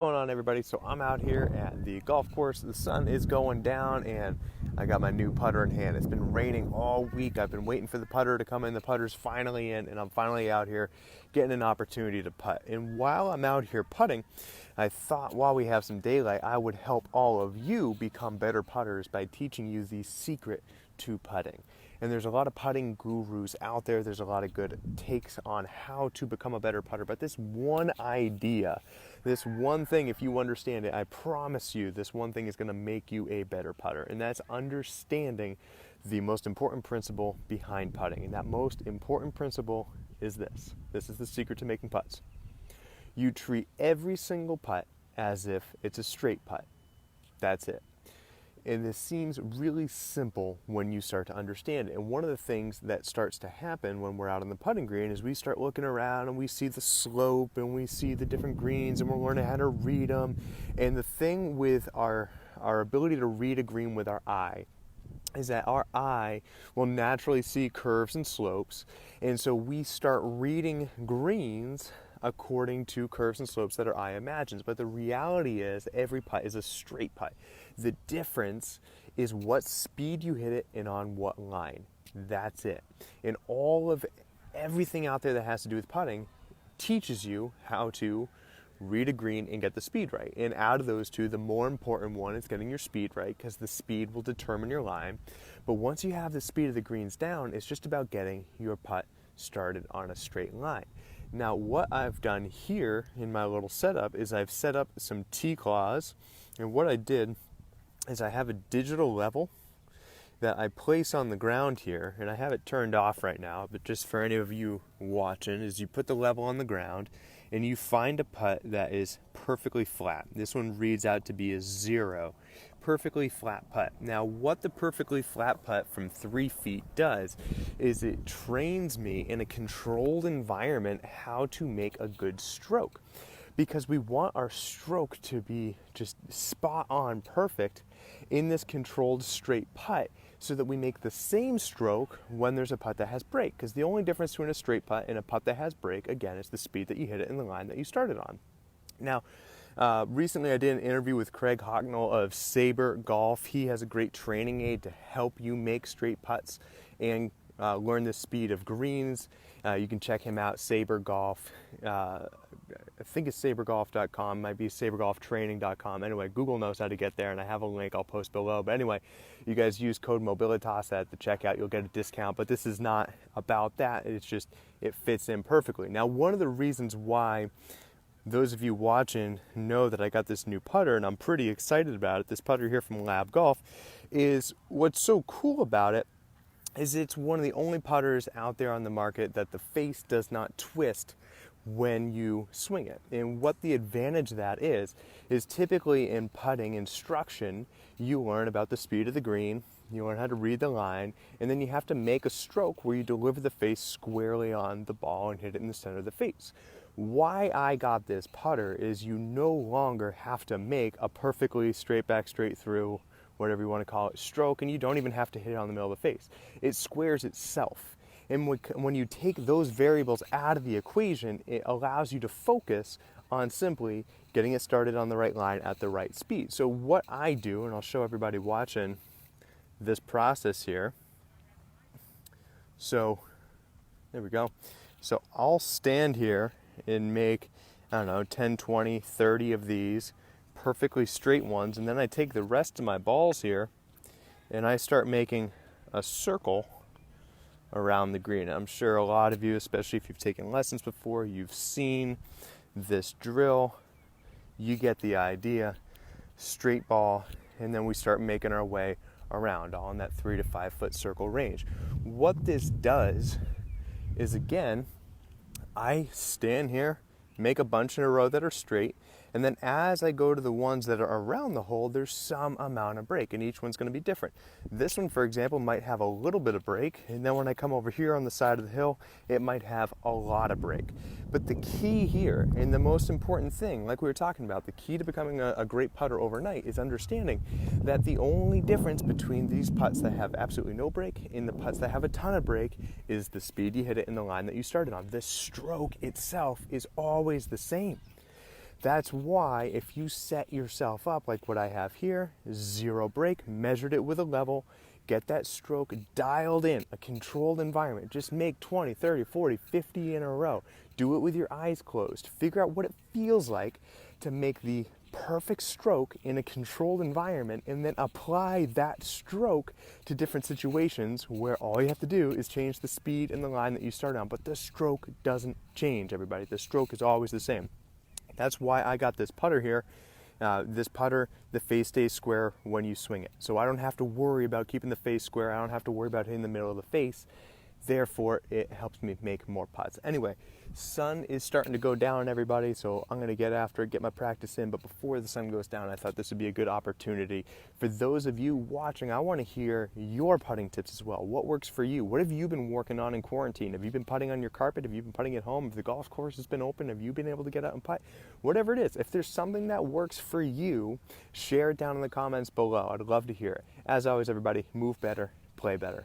What's going on, everybody? So I'm out here at the golf course. The sun is going down and I got my new putter in hand. It's been raining all week. I've been waiting for the putter to come in. The putter's finally in and I'm finally out here getting an opportunity to putt. And while I'm out here putting, I thought while we have some daylight, I would help all of you become better putters by teaching you the secret to putting. And there's a lot of putting gurus out there. There's a lot of good takes on how to become a better putter. But this one idea, this one thing, if you understand it, I promise you this one thing is going to make you a better putter. And that's understanding the most important principle behind putting. And that most important principle is this. This is the secret to making putts. You treat every single putt as if it's a straight putt. That's it. And this seems really simple when you start to understand it. And one of the things that starts to happen when we're out on the putting green is we start looking around and we see the slope and we see the different greens and we're learning how to read them. And the thing with our ability to read a green with our eye is that our eye will naturally see curves and slopes. And so we start reading greens according to curves and slopes that our eye imagines. But the reality is every putt is a straight putt. The difference is what speed you hit it and on what line. That's it. And all of everything out there that has to do with putting teaches you how to read a green and get the speed right. And out of those two, the more important one is getting your speed right, because the speed will determine your line. But once you have the speed of the greens down, it's just about getting your putt started on a straight line. Now, what I've done here in my little setup is I've set up some T-claws, and what I did is I have a digital level that I place on the ground here, and I have it turned off right now, but just for any of you watching, is you put the level on the ground and you find a putt that is perfectly flat. This one reads out to be a 0. Perfectly flat putt. Now, what the perfectly flat putt from 3 feet does is it trains me in a controlled environment how to make a good stroke. Because we want our stroke to be just spot on perfect in this controlled straight putt so that we make the same stroke when there's a putt that has break. Because the only difference between a straight putt and a putt that has break, again, is the speed that you hit it and the line that you started on. Now, recently I did an interview with Craig Hocknull of Saber Golf. He has a great training aid to help you make straight putts and learn the speed of greens. You can check him out, Saber Golf. I think it's sabergolf.com, might be sabergolftraining.com. Anyway, Google knows how to get there, and I have a link I'll post below. But anyway, you guys use code Mobilitas at the checkout, you'll get a discount. But this is not about that. It's just, it fits in perfectly. Now, one of the reasons why those of you watching know that I got this new putter, and I'm pretty excited about it, this putter here from Lab Golf, is what's so cool about it is it's one of the only putters out there on the market that the face does not twist when you swing it. And what the advantage of that is typically in putting instruction, you learn about the speed of the green, you learn how to read the line, and then you have to make a stroke where you deliver the face squarely on the ball and hit it in the center of the face. Why I got this putter is you no longer have to make a perfectly straight back, straight through, whatever you want to call it, stroke, and you don't even have to hit it on the middle of the face. It squares itself. And when you take those variables out of the equation, it allows you to focus on simply getting it started on the right line at the right speed. So what I do, and I'll show everybody watching this process here. So there we go. So I'll stand here and make, I don't know, 10, 20, 30 of these perfectly straight ones. And then I take the rest of my balls here and I start making a circle around the green. I'm sure a lot of you, especially if you've taken lessons before, you've seen this drill. You get the idea. Straight ball, and then we start making our way around all in that 3 to 5 foot circle range. What this does is, again, I stand here, make a bunch in a row that are straight, and then as I go to the ones that are around the hole, there's some amount of break, and each one's going to be different. This one, for example, might have a little bit of break, and then when I come over here on the side of the hill, it might have a lot of break. But the key here, and the most important thing, like we were talking about, the key to becoming a great putter overnight is understanding that the only difference between these putts that have absolutely no break and the putts that have a ton of break is the speed you hit it in the line that you started on. The stroke itself is always the same. That's why if you set yourself up like what I have here, 0 break, measured it with a level, get that stroke dialed in, a controlled environment. Just make 20, 30, 40, 50 in a row. Do it with your eyes closed. Figure out what it feels like to make the perfect stroke in a controlled environment, and then apply that stroke to different situations where all you have to do is change the speed and the line that you start on. But the stroke doesn't change, everybody. The stroke is always the same. That's why I got this putter here. This putter, the face stays square when you swing it. So I don't have to worry about keeping the face square. I don't have to worry about hitting the middle of the face. Therefore, it helps me make more putts. Anyway, sun is starting to go down, everybody, so I'm going to get after it, get my practice in. But before the sun goes down, I thought this would be a good opportunity. For those of you watching, I want to hear your putting tips as well. What works for you? What have you been working on in quarantine? Have you been putting on your carpet? Have you been putting at home? If the golf course has been open, have you been able to get out and putt? Whatever it is, if there's something that works for you, share it down in the comments below. I'd love to hear it. As always, everybody, move better, play better.